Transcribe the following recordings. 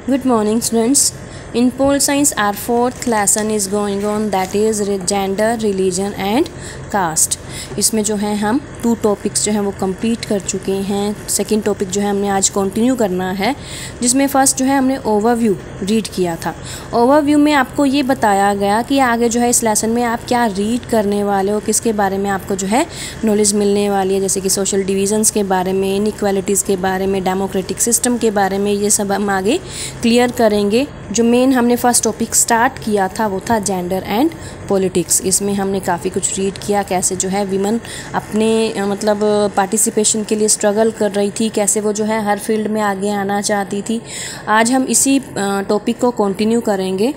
Good morning, students. In pole science, our fourth lesson is going on, that is gender, religion and caste. इसमें जो है हम 2 topics जो हैं वो कंप्लीट कर चुके हैं. सेकंड टॉपिक जो है हमने आज कंटिन्यू करना है, जिसमें फर्स्ट जो है हमने ओवरव्यू रीड किया था. ओवरव्यू में आपको ये बताया गया कि आगे जो है इस लेसन में आप क्या रीड करने वाले हो, किसके बारे में आपको जो है नॉलेज मिलने वाली है, जैसे कि सोशल डिविजन्स के बारे में, इनइक्वालिटीज़ के बारे में, डेमोक्रेटिक सिस्टम के बारे में. ये सब हम आगे क्लियर करेंगे. जो मेन हमने फर्स्ट टॉपिक स्टार्ट किया था वो था जेंडर एंड पॉलिटिक्स. इसमें हमने काफ़ी कुछ रीड किया, कैसे जो है विमन अपने मतलब पार्टिसिपेशन के लिए स्ट्रगल कर रही थी, कैसे वो जो है हर फील्ड में आगे आना चाहती थी. आज हम इसी टॉपिक को कंटिन्यू करेंगे.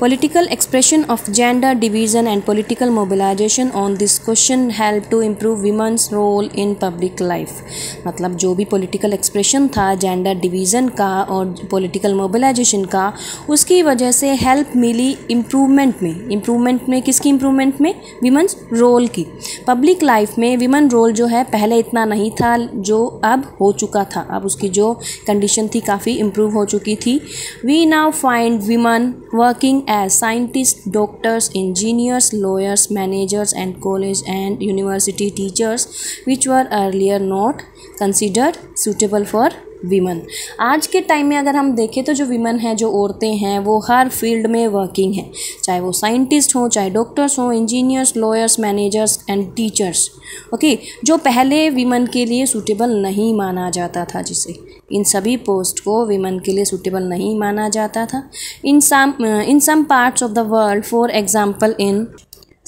Political expression of gender division and political mobilisation on this question help to improve women's role in public life. मतलब जो भी पॉलिटिकल एक्सप्रेशन था जेंडर डिवीज़न का और पॉलिटिकल मोबिलाइजेशन का, उसकी वजह से हेल्प मिली इम्प्रूवमेंट में किसकी इम्प्रूवमेंट में? विमेंस रोल की. पब्लिक लाइफ में विमेन रोल जो है पहले इतना नहीं था जो अब हो चुका था. अब उसकी जो कंडीशन थी काफ़ी इम्प्रूव हो चुकी थी. We now find women working as scientist, doctors, engineers, lawyers, managers and college and university teachers which were earlier not considered suitable for women. आज के टाइम में अगर हम देखें तो जो विमन हैं, जो औरतें हैं, वो हर फील्ड में वर्किंग हैं, चाहे वो साइंटिस्ट हों, चाहे डॉक्टर्स हों, engineers, lawyers, managers and teachers. Okay, जो पहले विमन के लिए सूटेबल नहीं माना जाता था, जिसे इन सभी पोस्ट को विमन के लिए सूटेबल नहीं माना जाता था. In some parts of the world, for example in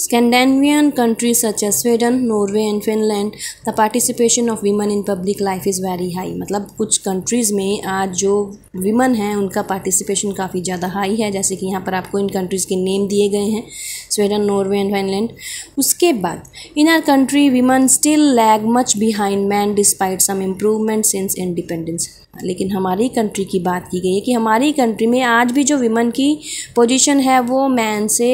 Scandinavian countries such as Sweden, Norway and Finland, the participation of women in public life is very high. मतलब कुछ कंट्रीज़ में आज जो विमन हैं उनका पार्टिसिपेशन काफ़ी ज़्यादा हाई है, जैसे कि यहाँ पर आपको इन कंट्रीज़ के नेम दिए गए हैं, स्वीडन, नॉर्वे एंड फिनलैंड. उसके बाद in our country women still lag much behind men despite some improvement since independence. लेकिन हमारी कंट्री की बात की गई है कि हमारी कंट्री में आज भी जो विमन की पोजीशन है वो मैन से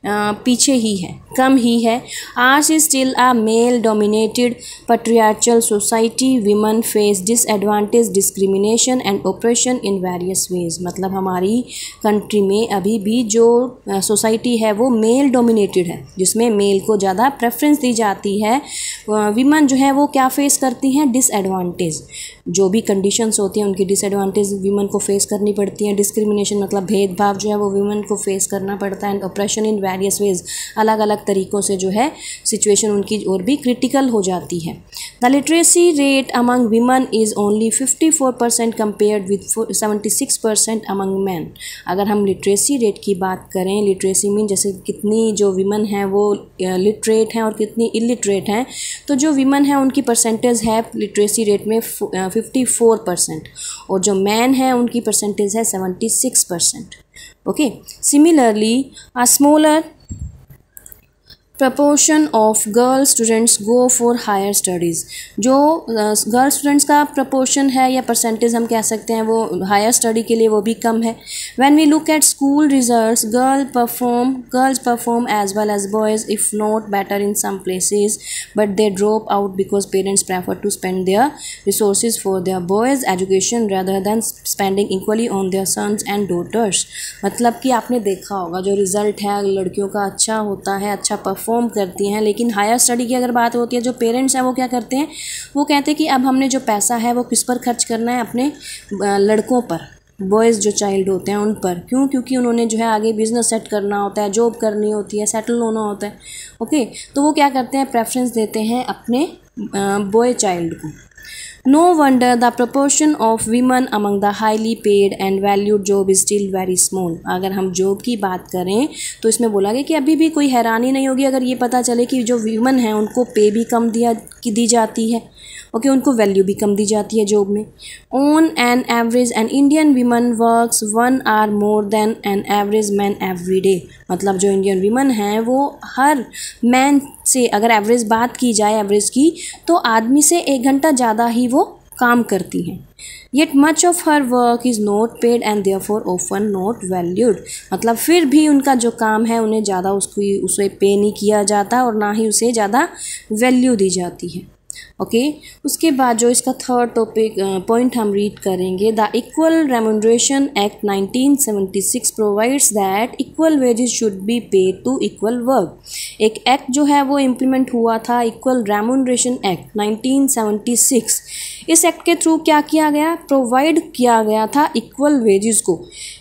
पीछे ही है, कम ही है. Ours is still a male dominated patriarchal society. Women face disadvantage, discrimination and oppression in various ways. मतलब हमारी कंट्री में अभी भी जो सोसाइटी है वो मेल डोमिनेटेड है, जिसमें मेल को ज़्यादा प्रेफरेंस दी जाती है. विमन जो है वो क्या फेस करती हैं? डिसएडवांटेज. जो भी कंडीशंस होती हैं उनकी डिसएडवांटेज विमन को फेस करनी पड़ती हैं. डिस्क्रिमिनेशन मतलब भेदभाव जो है वो विमन को फेस करना पड़ता है. And oppression in various veg, अलग अलग तरीक़ों से जो है सिचुएशन उनकी और भी क्रिटिकल हो जाती है. The literacy rate among women is only 54% compared with 76% among men. अगर हम लिटरेसी रेट की बात करें, लिटरेसी मीन जैसे कितनी जो विमन हैं वो लिटरेट हैं और कितनी इलिटरेट हैं, तो जो विमन हैं उनकी परसेंटेज है लिटरेसी रेट में 54% और जो मैन है उनकी परसेंटेज है 76%. Okay, similarly a smaller proportion of girl students go for higher studies. जो गर्ल स्टूडेंट्स का प्रपोर्शन है या परसेंटेज हम कह सकते हैं वो हायर स्टडी के लिए वो भी कम है. When we look at school results, girls perform as well as boys if not better in some places, but they drop out because parents prefer to spend their resources for their boys education rather than spending equally on their sons and daughters. मतलब कि आपने देखा होगा जो result है लड़कियों का अच्छा होता है, अच्छा परफॉर्म करती हैं, लेकिन हायर स्टडी की अगर बात होती है जो पेरेंट्स हैं वो क्या करते हैं? वो कहते हैं कि अब हमने जो पैसा है वो किस पर खर्च करना है? अपने लड़कों पर, बॉयज़ जो चाइल्ड होते हैं उन पर. क्यों? क्योंकि उन्होंने जो है आगे बिजनेस सेट करना होता है, जॉब करनी होती है, सेटल होना होता है. ओके, तो वो क्या करते हैं? प्रेफरेंस देते हैं अपने बॉय चाइल्ड को. No wonder the proportion of women among the highly paid and valued job is still very small. अगर हम जॉब की बात करें तो इसमें बोला गया कि अभी भी कोई हैरानी नहीं होगी अगर ये पता चले कि जो वीमन हैं उनको पे भी कम दी जाती है. ओके, उनको वैल्यू भी कम दी जाती है जॉब में. On an average an Indian women works 1 hour more than an average man every day. मतलब जो इंडियन वीमन हैं वो हर मैन से, अगर एवरेज बात की जाए एवरेज की, तो आदमी से 1 घंटा ज़्यादा ही वो काम करती हैं. Yet much of her work is not paid and therefore often not valued. मतलब फिर भी उनका जो काम है उन्हें ज़्यादा उसे पे नहीं किया जाता और ना ही उसे ज़्यादा वैल्यू दी जाती है. ओके उसके बाद जो इसका थर्ड टॉपिक पॉइंट हम रीड करेंगे, the equal remuneration act 1976 provides that equal wages should be paid to equal work. एक एक्ट जो है वो इम्प्लीमेंट हुआ था, इक्वल रेम्यूनरेशन एक्ट 1976। इस एक्ट के थ्रू क्या किया गया, प्रोवाइड किया गया था इक्वल वेजेस को।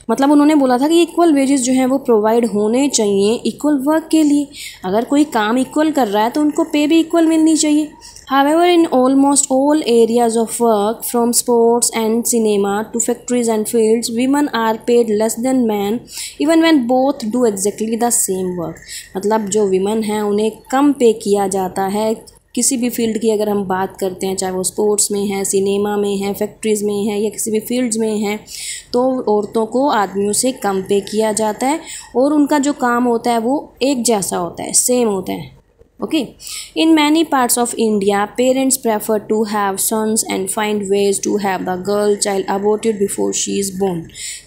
मतलब उन्होंने बोला था कि इक्वल वेजेस जो हैं वो प्रोवाइड होने चाहिए इक्वल वर्क के लिए। अगर कोई काम इक्वल कर रहा है तो उनको पे भी इक्वल मिलनी चाहिए। However, in almost all areas of work, from sports and cinema to factories and fields, women are paid less than men, even when both do exactly the same work. मतलब जो women हैं उन्हें कम पे किया जाता है। किसी भी फील्ड की अगर हम बात करते हैं, चाहे वो स्पोर्ट्स में है, सिनेमा में है, फैक्ट्रीज़ में है या किसी भी फील्ड्स में है, तो औरतों को आदमियों से कम पे किया जाता है और उनका जो काम होता है वो एक जैसा होता है, सेम होता है। Okay, in many parts of India, parents prefer to have sons and find ways to have the girl child aborted before she is born.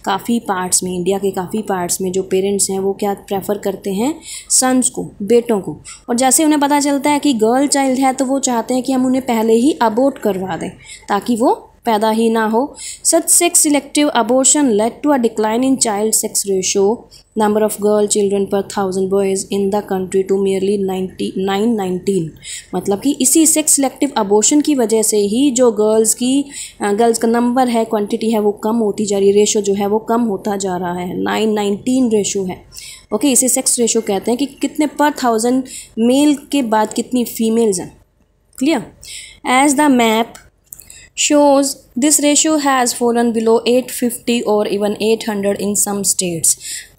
काफ़ी पार्ट्स में, इंडिया के काफ़ी पार्ट्स में जो पेरेंट्स हैं वो क्या प्रेफर करते हैं, सन्स को, बेटों को। और जैसे उन्हें पता चलता है कि गर्ल चाइल्ड है तो वो चाहते हैं कि हम उन्हें पहले ही अबॉर्ट करवा दें ताकि वो पैदा ही ना हो। Such sex selective abortion led to a decline in child sex ratio, number of girl children per 1000 boys in the country to merely 919। मतलब कि इसी सेक्स सिलेक्टिव अबॉर्शन की वजह से ही जो गर्ल्स का नंबर है, क्वांटिटी है, वो कम होती जा रही है, रेशो जो है वो कम होता जा रहा है। 919 रेशो है। ओके, इसे सेक्स रेशो कहते हैं कि कितने पर 1000 मेल के बाद कितनी फीमेल्स हैं। Clear? As the map shows this ratio has fallen below 850 or even 800 in some states।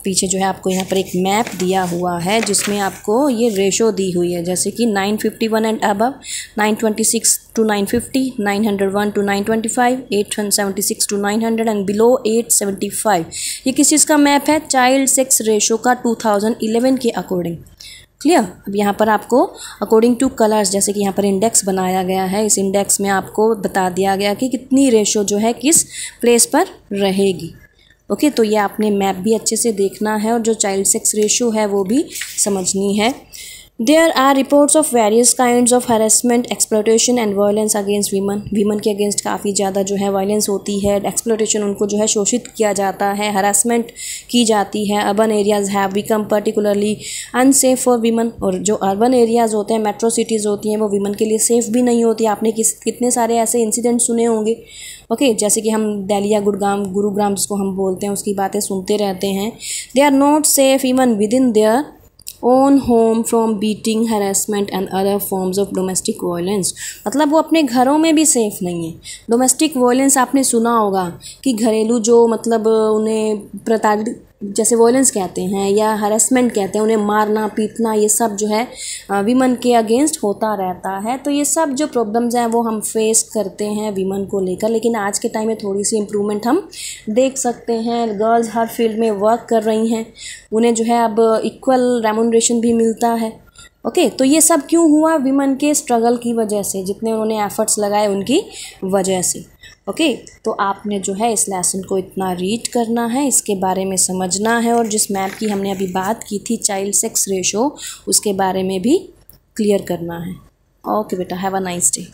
पीछे जो है आपको यहाँ पर एक मैप दिया हुआ है जिसमें आपको ये रेशो दी हुई है, जैसे कि 951 and above, 926 to 950, 901 to 925, 876 to 900 and below 875। ये किस चीज़ का मैप है, चाइल्ड सेक्स रेशो का 2011 के अकॉर्डिंग। क्लियर? अब यहाँ पर आपको अकॉर्डिंग टू कलर्स, जैसे कि यहाँ पर इंडेक्स बनाया गया है, इस इंडेक्स में आपको बता दिया गया कि कितनी रेशो जो है किस प्लेस पर रहेगी। ओके, तो ये आपने मैप भी अच्छे से देखना है और जो चाइल्ड सेक्स रेशो है वो भी समझनी है। There are reports of various kinds of harassment, exploitation and violence against women। Women के अगेंस्ट काफ़ी ज़्यादा जो है वायलेंस होती है, एक्सप्लोइटेशन, उनको जो है शोषित किया जाता है, हरासमेंट की जाती है। Urban areas have become particularly unsafe for women. और जो अर्बन एरियाज़ होते हैं, मेट्रो सिटीज़ होती हैं, वो वीमन के लिए सेफ़ भी नहीं होती। आपने कितने सारे ऐसे इंसिडेंट सुने होंगे। ओके, जैसे कि हम दिल्ली या गुरुग्राम जिसको हम बोलते हैं उसकी बातें सुनते रहते हैं। They are not safe even within their own home from beating, harassment and other forms of domestic violence. मतलब वो अपने घरों में भी सेफ़ नहीं है। डोमेस्टिक वायलेंस आपने सुना होगा कि घरेलू जो मतलब उन्हें प्रताड़ित, जैसे वायलेंस कहते हैं या हरासमेंट कहते हैं, उन्हें मारना पीटना, ये सब जो है वीमन के अगेंस्ट होता रहता है। तो ये सब जो प्रॉब्लम्स हैं वो हम फेस करते हैं वीमन को लेकर। लेकिन आज के टाइम में थोड़ी सी इम्प्रूवमेंट हम देख सकते हैं। गर्ल्स हर फील्ड में वर्क कर रही हैं, उन्हें जो है अब इक्वल रेम्यूनरेशन भी मिलता है। ओके, तो ये सब क्यों हुआ, वीमन के स्ट्रगल की वजह से, जितने उन्होंने एफर्ट्स लगाए उनकी वजह से। ओके, तो आपने जो है इस लेसन को इतना रीड करना है, इसके बारे में समझना है और जिस मैप की हमने अभी बात की थी चाइल्ड सेक्स रेशो, उसके बारे में भी क्लियर करना है। ओके बेटा, हैव अ नाइस डे।